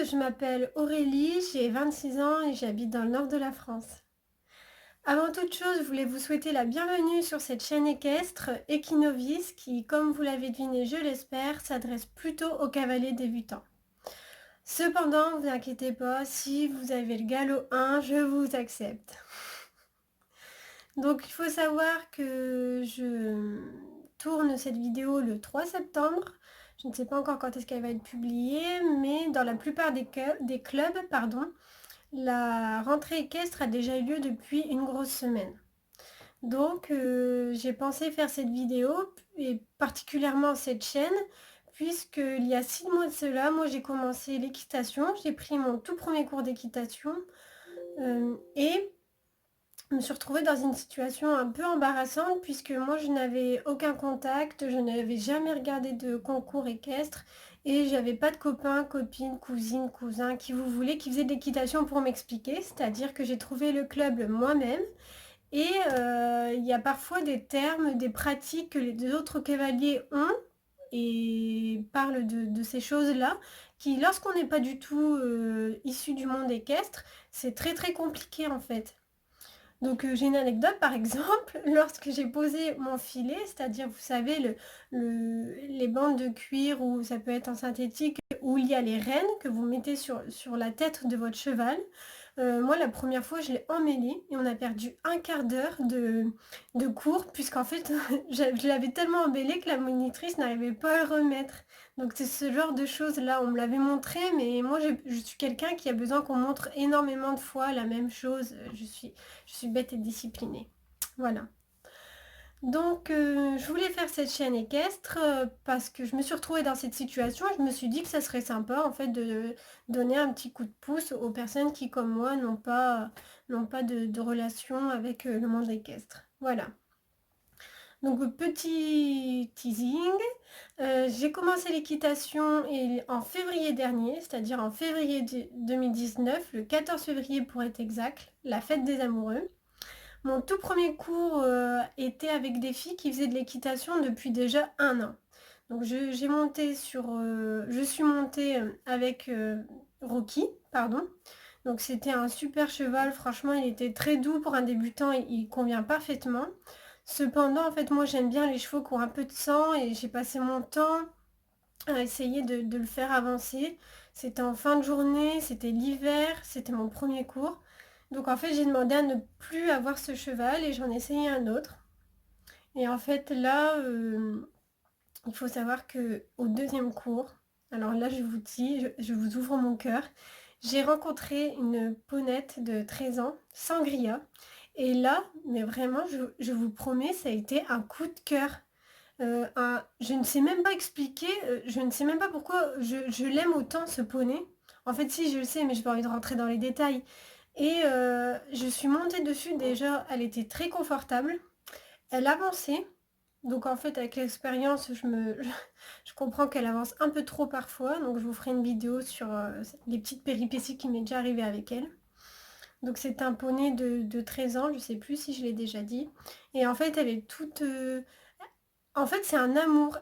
je m'appelle Aurélie, j'ai 26 ans et j'habite dans le nord de la France. Avant toute chose, je voulais vous souhaiter la bienvenue sur cette chaîne équestre Equinovis qui, comme vous l'avez deviné, je l'espère, s'adresse plutôt aux cavaliers débutants. Cependant, ne vous inquiétez pas, si vous avez le galop 1, je vous accepte. Donc il faut savoir que je tourne cette vidéo le 3 septembre. Je ne sais pas encore quand est-ce qu'elle va être publiée, mais dans la plupart des clubs, la rentrée équestre a déjà eu lieu depuis une grosse semaine. Donc j'ai pensé faire cette vidéo, et particulièrement cette chaîne, puisque il y a 6 mois de cela, moi j'ai commencé l'équitation, j'ai pris mon tout premier cours d'équitation, et je me suis retrouvée dans une situation un peu embarrassante puisque moi je n'avais aucun contact, je n'avais jamais regardé de concours équestre et j'avais pas de copains, copines, cousines, cousins, qui vous voulez, qui faisaient de l'équitation pour m'expliquer. C'est-à-dire que j'ai trouvé le club moi-même et il y a parfois des termes, des pratiques que les autres cavaliers ont et parlent de ces choses-là qui, lorsqu'on n'est pas du tout issu du monde équestre, c'est très très compliqué en fait. Donc j'ai une anecdote par exemple, lorsque j'ai posé mon filet, c'est-à-dire vous savez les bandes de cuir ou ça peut être en synthétique où il y a les rênes que vous mettez sur la tête de votre cheval. Moi la première fois je l'ai emmêlé et on a perdu un quart d'heure de cours puisqu'en fait je l'avais tellement embellé que la monitrice n'arrivait pas à le remettre. Donc c'est ce genre de choses là, on me l'avait montré mais moi je suis quelqu'un qui a besoin qu'on montre énormément de fois la même chose. Je suis bête et disciplinée. Voilà. Donc je voulais faire cette chaîne équestre parce que je me suis retrouvée dans cette situation et je me suis dit que ça serait sympa en fait de donner un petit coup de pouce aux personnes qui comme moi n'ont pas de relation avec le monde équestre. Voilà. Donc petit teasing, j'ai commencé l'équitation en février dernier, c'est-à-dire en février 2019, le 14 février pour être exact, la fête des amoureux. Mon tout premier cours était avec des filles qui faisaient de l'équitation depuis déjà un an. Donc je suis montée avec Rocky, pardon. Donc c'était un super cheval, franchement il était très doux pour un débutant, il convient parfaitement. Cependant en fait moi j'aime bien les chevaux qui ont un peu de sang et j'ai passé mon temps à essayer de le faire avancer. C'était en fin de journée, c'était l'hiver, c'était mon premier cours. Donc en fait j'ai demandé à ne plus avoir ce cheval et j'en ai essayé un autre. Et en fait là, il faut savoir que au deuxième cours, alors là je vous dis, je vous ouvre mon cœur, j'ai rencontré une ponette de 13 ans, Sangria. Et là, mais vraiment, je vous promets, ça a été un coup de cœur. Je ne sais même pas expliquer, je ne sais même pas pourquoi je l'aime autant ce poney. En fait, si, je le sais, mais j'ai pas envie de rentrer dans les détails. Et je suis montée dessus déjà, elle était très confortable. Elle avançait. Donc en fait, avec l'expérience, je comprends qu'elle avance un peu trop parfois. Donc je vous ferai une vidéo sur les petites péripéties qui m'est déjà arrivé avec elle. Donc c'est un poney de 13 ans, je sais plus si je l'ai déjà dit. Et en fait, elle est toute... En fait, c'est un amour.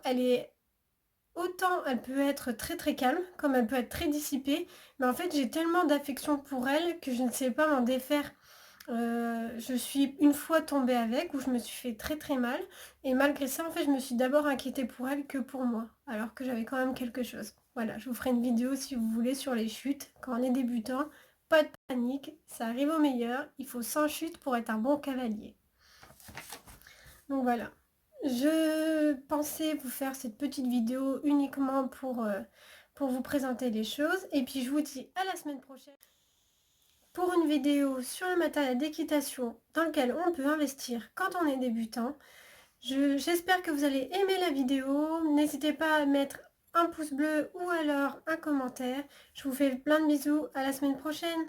Autant elle peut être très très calme, comme elle peut être très dissipée. Mais en fait, j'ai tellement d'affection pour elle que je ne sais pas m'en défaire. Je suis une fois tombée avec, où je me suis fait très très mal. Et malgré ça, en fait, je me suis d'abord inquiétée pour elle que pour moi. Alors que j'avais quand même quelque chose. Voilà, je vous ferai une vidéo si vous voulez sur les chutes. Quand on est débutant, pas de panique, ça arrive au meilleur. Il faut 100 chutes pour être un bon cavalier. Donc voilà. Je pensais vous faire cette petite vidéo uniquement pour vous présenter les choses. Et puis je vous dis à la semaine prochaine pour une vidéo sur le matériel d'équitation dans lequel on peut investir quand on est débutant. J'espère que vous allez aimer la vidéo. N'hésitez pas à mettre un pouce bleu ou alors un commentaire. Je vous fais plein de bisous. À la semaine prochaine.